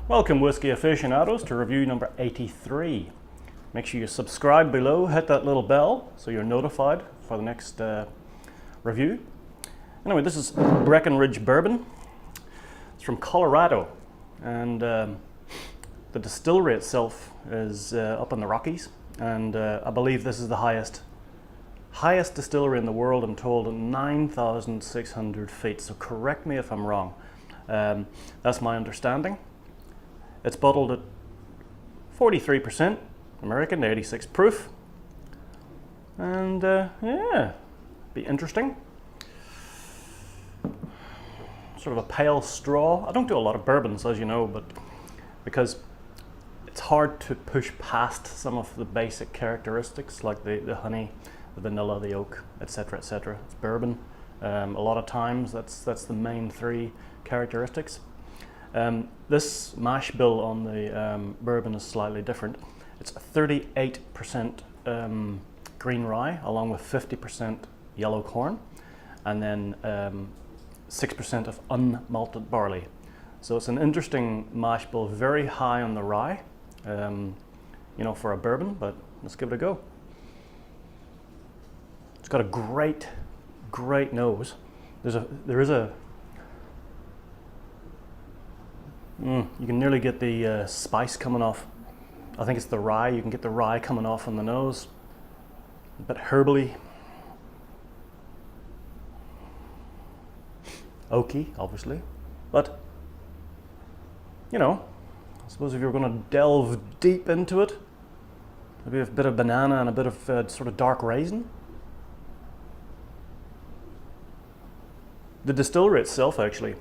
Welcome Whisky Aficionados to review number 83. Make sure you subscribe below, hit that little bell so you're notified for the next review. Anyway, this is Breckenridge Bourbon. It's from Colorado, and the distillery itself is up in the Rockies, and I believe this is the highest distillery in the world, I'm told, at 9,600 feet, so correct me if I'm wrong. That's my understanding. It's bottled at 43% American, 86 proof, and yeah, be interesting. Sort of a pale straw. I don't do a lot of bourbons, as you know, but because it's hard to push past some of the basic characteristics like the honey, the vanilla, the oak, etc., etc. It's bourbon. A lot of times that's the main three characteristics. This mash bill on the bourbon is slightly different. It's 38% green rye along with 50% yellow corn, and then 6% of unmalted barley. So it's an interesting mash bill, very high on the rye, you know, for a bourbon, but let's give it a go. It's got a great nose. There is a you can nearly get the spice coming off. I think it's the rye. You can get the rye coming off on the nose. A bit herbally. Oaky, obviously. But, you know, I suppose if you're going to delve deep into it, maybe a bit of banana and a bit of sort of dark raisin. The distillery itself, actually,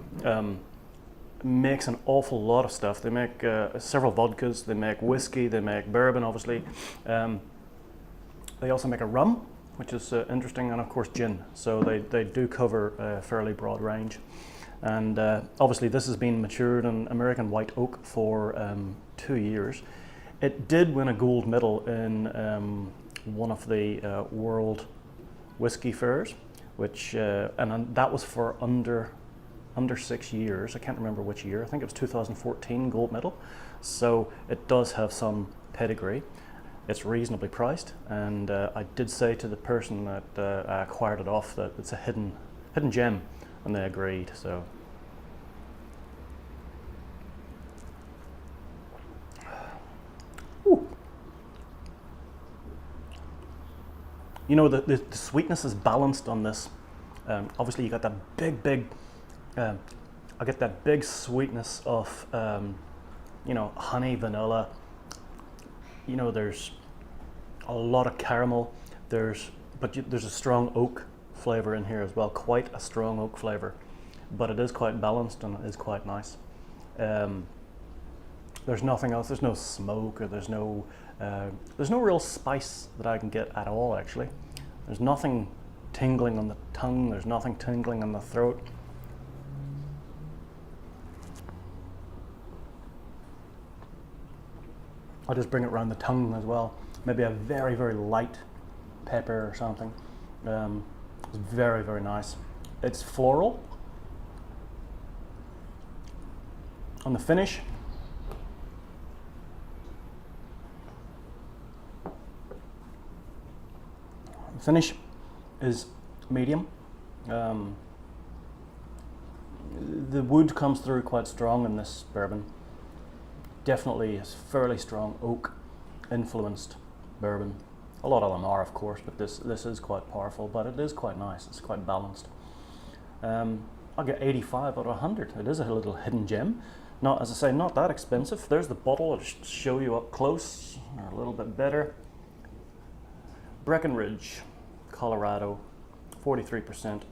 makes an awful lot of stuff. They make several vodkas, they make whiskey, they make bourbon, obviously. They also make a rum, which is interesting, and of course gin. So they do cover a fairly broad range. And obviously this has been matured in American white oak for 2 years. It did win a gold medal in one of the world whiskey fairs, which and that was for under 6 years. I can't remember which year. I think it was 2014 gold medal. So it does have some pedigree. It's reasonably priced, and I did say to the person that I acquired it off that it's a hidden gem, and they agreed. So ooh. You know, the sweetness is balanced on this. Obviously you got that big I get that big sweetness of you know, honey, vanilla. You know, there's a lot of caramel. There's a strong oak flavor in here as well. Quite a strong oak flavor, but it is quite balanced and it is quite nice. There's nothing else. There's no smoke, or there's no real spice that I can get at all. Actually, there's nothing tingling on the tongue. There's nothing tingling on the throat. I'll just bring it around the tongue as well. Maybe a very light pepper or something. It's very nice. It's floral. On the finish, is medium. The wood comes through quite strong in this bourbon. Definitely is fairly strong oak influenced bourbon. A lot of them are, of course, but this is quite powerful, but it is quite nice. It's quite balanced. I'll get 85 out of 100. It is a little hidden gem. Not, as I say, not that expensive. There's the bottle. I'll just show you up close, a little bit better. Breckenridge, Colorado, 43%.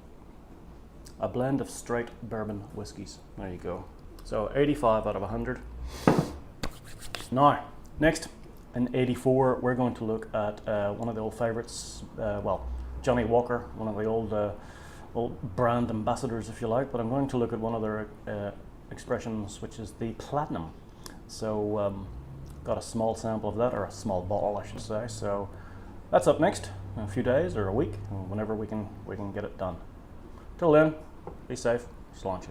A blend of straight bourbon whiskies. There you go. So 85 out of 100. Now, next, in 84, we're going to look at one of the old favorites, well, Johnny Walker, one of the old brand ambassadors, if you like, but I'm going to look at one of their expressions, which is the Platinum. So, got a small sample of that, or a small bottle, I should say. So, that's up next, in a few days or a week, whenever we can get it done. Till then, be safe, sláinte.